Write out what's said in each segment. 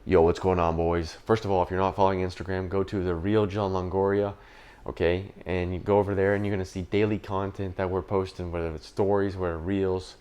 Yo, what's going on, boys? First of all, if you're not following Instagram, go to the real John Longoria, okay? And you go over there and you're gonna see daily content that we're posting, whether it's stories, whether reels,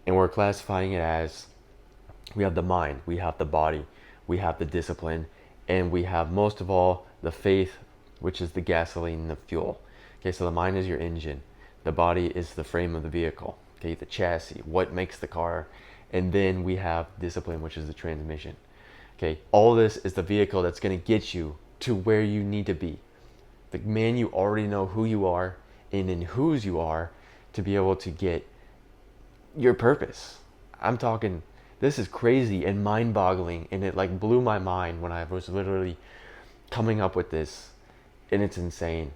and we're classifying it as we have the mind, we have the body, we have the discipline, and we have most of all the faith, which is the gasoline and the fuel. Okay, so the mind is your engine, the body is the frame of the vehicle, okay, the chassis, what makes the car, and then we have discipline, which is the transmission. Okay, all this is the vehicle that's going to get you to where you need to be. The man, you already know who you are and in whose you are to be able to get your purpose. I'm talking, this is crazy and mind boggling, and it like blew my mind when I was literally coming up with this, and it's insane.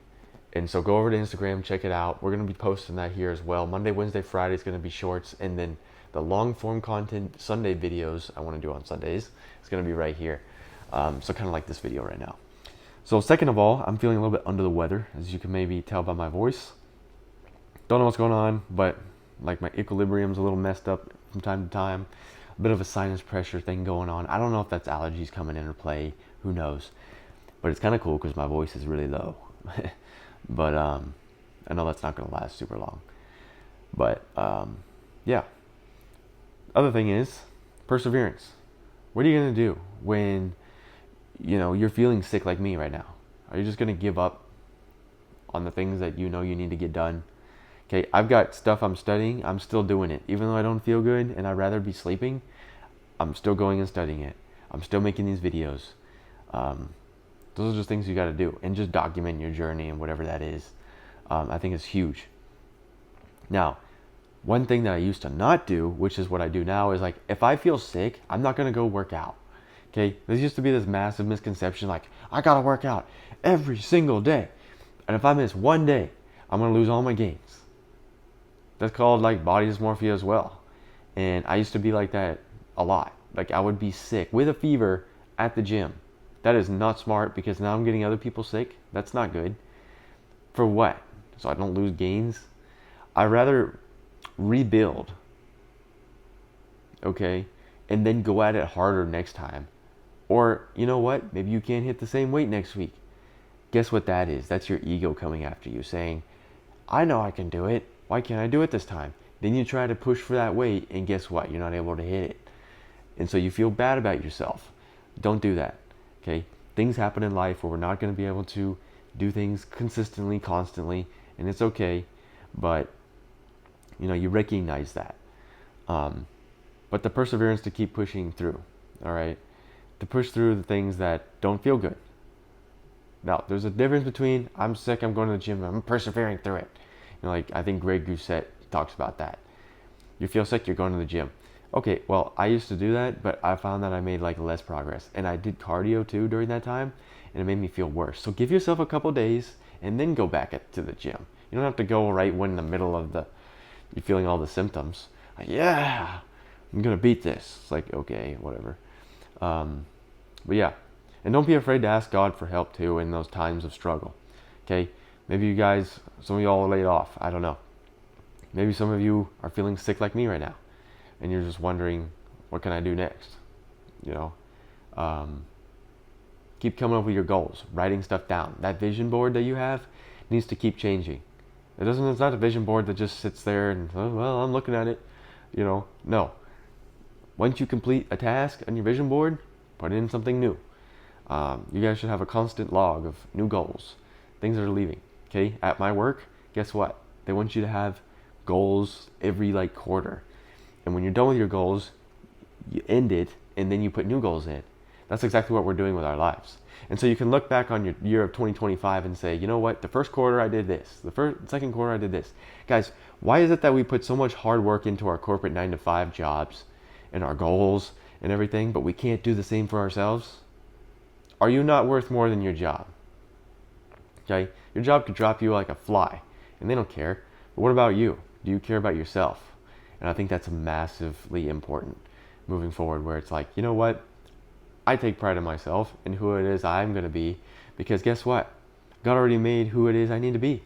And so go over to Instagram, check it out. We're going to be posting that here as well. Monday, Wednesday, Friday is going to be shorts, and then the long form content Sunday videos I want to do on Sundays is going to be right here. So kind of like this video right now. So second of all, I'm feeling a little bit under the weather, as you can maybe tell by my voice. Don't know what's going on, but like my equilibrium's a little messed up from time to time. A bit of a sinus pressure thing going on. I don't know if that's allergies coming into play. Who knows? But it's kind of cool because my voice is really low. But I know that's not going to last super long. But yeah. Other thing is perseverance. What are you going to do when you're feeling sick like me right now? Are you just going to give up on the things that you know you need to get done? Okay, I've got stuff I'm studying. I'm still doing it. Even though I don't feel good and I'd rather be sleeping, I'm still going and studying it. I'm still making these videos. Those are just things you got to do, and just document your journey and whatever that is. I think it's huge. Now, one thing that I used to not do, which is what I do now, is like if I feel sick, I'm not gonna go work out. Okay, there used to be this massive misconception like I gotta work out every single day, and if I miss one day, I'm gonna lose all my gains. That's called like body dysmorphia as well. And I used to be like that a lot. Like I would be sick with a fever at the gym. That is not smart because now I'm getting other people sick. That's not good. For what? So I don't lose gains? I rather rebuild, okay, and then go at it harder next time. Or you know what? Maybe you can't hit the same weight next week. Guess what that is? That's your ego coming after you saying, I know I can do it. Why can't I do it this time? Then you try to push for that weight, and guess what? You're not able to hit it. And so you feel bad about yourself. Don't do that. Okay? Things happen in life where we're not going to be able to do things consistently, constantly, and it's okay. But you recognize that. But the perseverance to keep pushing through, all right? To push through the things that don't feel good. Now, there's a difference between I'm sick, I'm going to the gym, I'm persevering through it. Like I think Greg Doucette talks about that. You feel sick, you're going to the gym. Okay, well, I used to do that, but I found that I made like less progress. And I did cardio too during that time, and it made me feel worse. So give yourself a couple days and then go back to the gym. You don't have to go right when in the middle of you're feeling all the symptoms. Like, yeah, I'm gonna beat this. It's like, okay, whatever. But yeah, and don't be afraid to ask God for help too in those times of struggle. Okay, maybe you guys, some of y'all are laid off. I don't know. Maybe some of you are feeling sick like me right now, and you're just wondering, what can I do next? Keep coming up with your goals, writing stuff down. That vision board that you have needs to keep changing. It's not a vision board that just sits there and, oh, well, I'm looking at it. No. Once you complete a task on your vision board, put in something new. You guys should have a constant log of new goals, things that are leaving. Okay, at my work, guess what? They want you to have goals every like quarter. And when you're done with your goals, you end it and then you put new goals in. That's exactly what we're doing with our lives. And so you can look back on your year of 2025 and say, you know what, the first quarter I did this, second quarter I did this. Guys, why is it that we put so much hard work into our corporate 9-to-5 jobs and our goals and everything, but we can't do the same for ourselves? Are you not worth more than your job? Okay, your job could drop you like a fly and they don't care. But what about you? Do you care about yourself? And I think that's massively important moving forward, where it's like, you know what? I take pride in myself and who it is I'm going to be, because guess what? God already made who it is I need to be.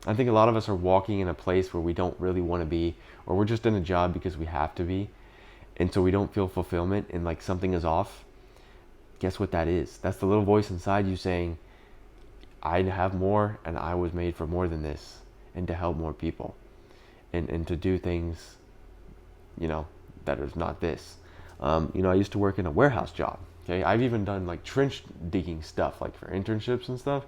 I think a lot of us are walking in a place where we don't really want to be, or we're just in a job because we have to be, and so we don't feel fulfillment and like something is off. guess what that is? That's the little voice inside you saying, I have more, and I was made for more than this, and to help more people, and to do things, that is not this. I used to work in a warehouse job. Okay, I've even done like trench digging stuff, like for internships and stuff.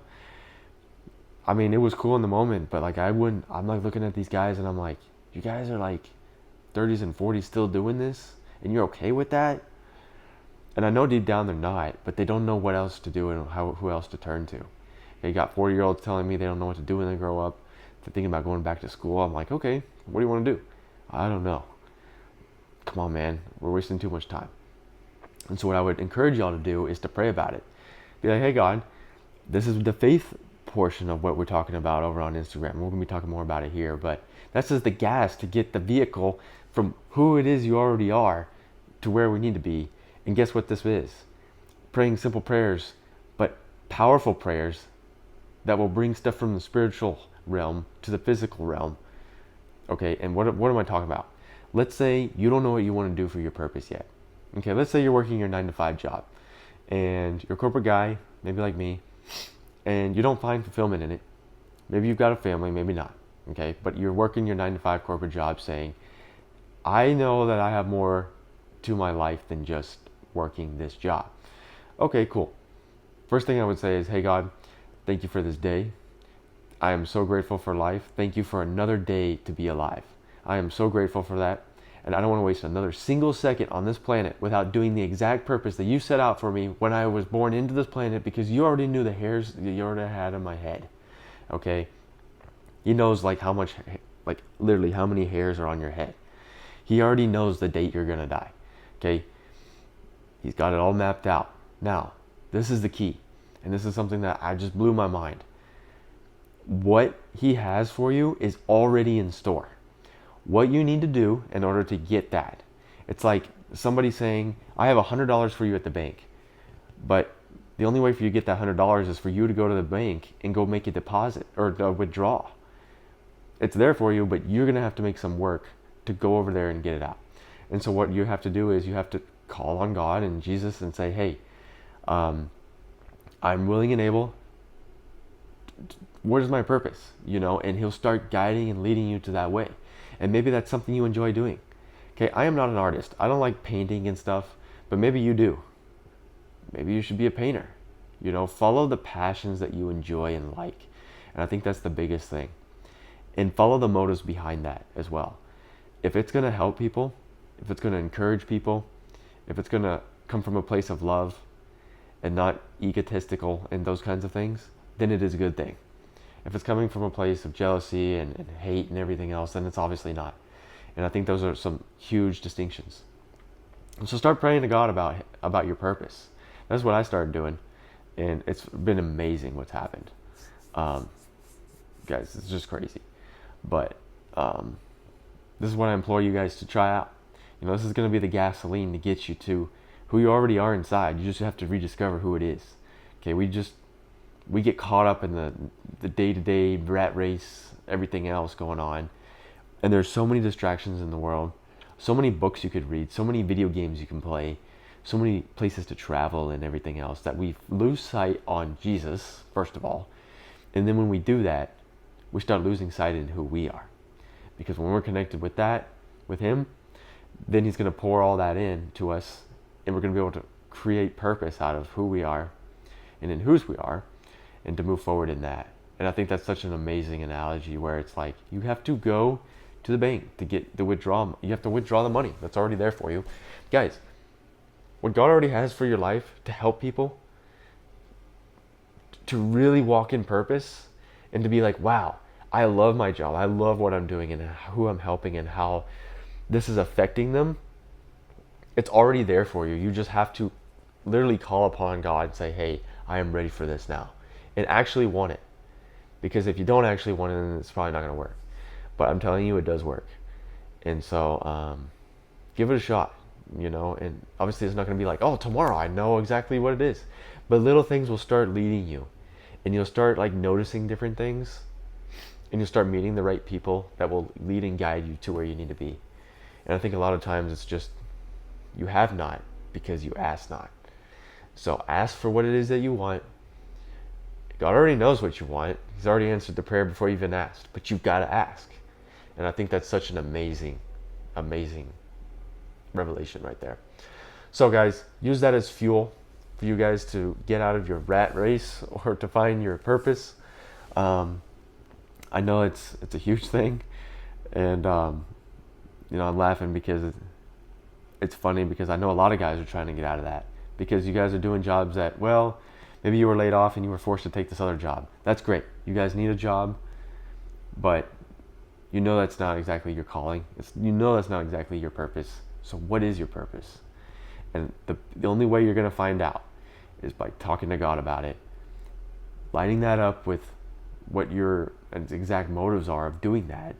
I mean, it was cool in the moment, but like I'm like looking at these guys and I'm like, you guys are like 30s and 40s still doing this, and you're okay with that? And I know deep down they're not, but they don't know what else to do and who else to turn to. They got 40-year-olds telling me they don't know what to do when they grow up. They're thinking about going back to school. I'm like, okay, what do you want to do? I don't know. Come on, man, we're wasting too much time. And so what I would encourage y'all to do is to pray about it. Be like, hey God, this is the faith portion of what we're talking about over on Instagram. We're going to be talking more about it here, but that's just the gas to get the vehicle from who it is you already are to where we need to be. And guess what this is? Praying simple prayers, but powerful prayers that will bring stuff from the spiritual realm to the physical realm. Okay, and what am I talking about? Let's say you don't know what you want to do for your purpose yet. Okay, let's say you're working your 9-to-5 job and you're a corporate guy, maybe like me, and you don't find fulfillment in it. Maybe you've got a family, maybe not. Okay, but you're working your 9-to-5 corporate job saying, I know that I have more to my life than just working this job. Okay, cool. First thing I would say is, hey God, thank you for this day. I am so grateful for life. Thank you for another day to be alive. I am so grateful for that. And I don't want to waste another single second on this planet without doing the exact purpose that you set out for me when I was born into this planet, because you already knew the hairs that you already had in my head. Okay? He knows like how much, like literally how many hairs are on your head. He already knows the date you're going to die. Okay? He's got it all mapped out. Now, this is the key. And this is something that I just blew my mind. What he has for you is already in store. What you need to do in order to get that. It's like somebody saying, I have $100 for you at the bank. But the only way for you to get that $100 is for you to go to the bank and go make a deposit or withdraw. It's there for you, but you're going to have to make some work to go over there and get it out. And so what you have to do is you have to call on God and Jesus and say, hey, I'm willing and able. What is my purpose? And he'll start guiding and leading you to that way. And maybe that's something you enjoy doing. Okay, I am not an artist. I don't like painting and stuff, but maybe you do. Maybe you should be a painter. Follow the passions that you enjoy and like. And I think that's the biggest thing. And follow the motives behind that as well. If it's going to help people, if it's going to encourage people, if it's going to come from a place of love and not egotistical and those kinds of things, then it is a good thing. If it's coming from a place of jealousy and hate and everything else, then it's obviously not. And I think those are some huge distinctions. And so start praying to God about your purpose. That's what I started doing. And it's been amazing what's happened. Guys, it's just crazy. But this is what I implore you guys to try out. This is going to be the gasoline to get you to who you already are inside. You just have to rediscover who it is. Okay, we get caught up in the day-to-day rat race, everything else going on. And there's so many distractions in the world, so many books you could read, so many video games you can play, so many places to travel and everything else that we lose sight on Jesus, first of all. And then when we do that, we start losing sight in who we are. Because when we're connected with that, with him, then he's going to pour all that in to us, and we're going to be able to create purpose out of who we are and in whose we are, and to move forward in that. And I think that's such an amazing analogy where it's like you have to go to the bank to get the withdrawal. You have to withdraw the money that's already there for you. Guys, what God already has for your life to help people, to really walk in purpose and to be like, wow, I love my job. I love what I'm doing and who I'm helping and how this is affecting them. It's already there for you. You just have to literally call upon God and say, hey, I am ready for this now. And actually want it. Because if you don't actually want it, then it's probably not going to work. But I'm telling you, it does work. And so give it a shot, and obviously it's not going to be like, oh, tomorrow I know exactly what it is. But little things will start leading you. And you'll start like noticing different things. And you'll start meeting the right people that will lead and guide you to where you need to be. And I think a lot of times it's just, you have not because you ask not. So ask for what it is that you want. God already knows what you want. He's already answered the prayer before you even asked, but you've got to ask. And I think that's such an amazing, amazing revelation right there. So guys, use that as fuel for you guys to get out of your rat race or to find your purpose. I know it's a huge thing, and you know, I'm laughing because it's funny because I know a lot of guys are trying to get out of that because you guys are doing jobs that, well, maybe you were laid off and you were forced to take this other job. That's great. You guys need a job, but you know that's not exactly your calling. You know that's not exactly your purpose. So what is your purpose? And the only way you're going to find out is by talking to God about it, lining that up with what your exact motives are of doing that,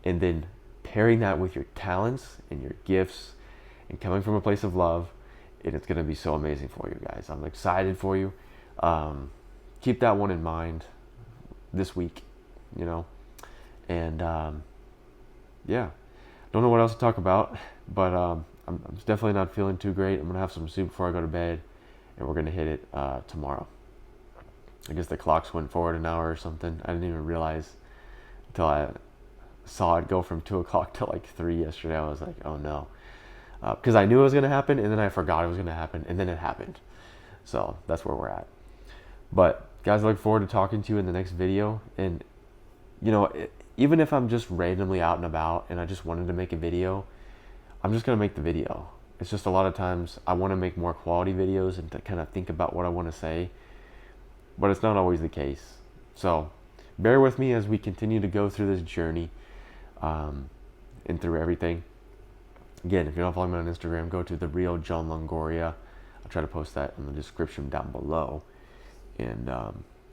and then pairing that with your talents and your gifts and coming from a place of love, and it's going to be so amazing for you guys. I'm excited for you. Keep that one in mind this week, you know. And yeah, don't know what else to talk about, but I'm definitely not feeling too great. I'm gonna have some soup before I go to bed, and we're gonna hit it tomorrow. I guess the clocks went forward an hour or something. I didn't even realize until I saw it go from 2 o'clock to like 3 yesterday. I was like, oh no, because I knew it was gonna happen, and then I forgot it was gonna happen, and then it happened. So that's where we're at. But guys, I look forward to talking to you in the next video. And you know, even if I'm just randomly out and about and I just wanted to make a video, I'm just going to make the video. It's just a lot of times I want to make more quality videos and to kind of think about what I want to say, but it's not always the case. So bear with me as we continue to go through this journey and through everything. Again, if you're not following me on Instagram, go to The Real John Longoria. I'll try to post that in the description down below. And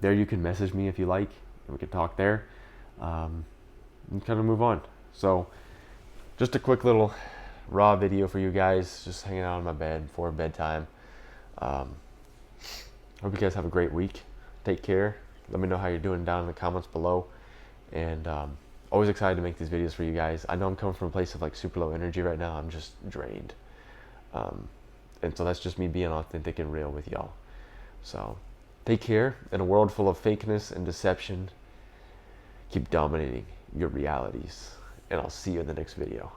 there you can message me if you like, and we can talk there. And kind of move on. So just a quick little raw video for you guys, just hanging out on my bed before bedtime. Hope you guys have a great week. Take care. Let me know how you're doing down in the comments below. And always excited to make these videos for you guys. I know I'm coming from a place of like super low energy right now. I'm just drained. And so that's just me being authentic and real with y'all. So take care. In a world full of fakeness and deception, keep dominating your realities, and I'll see you in the next video.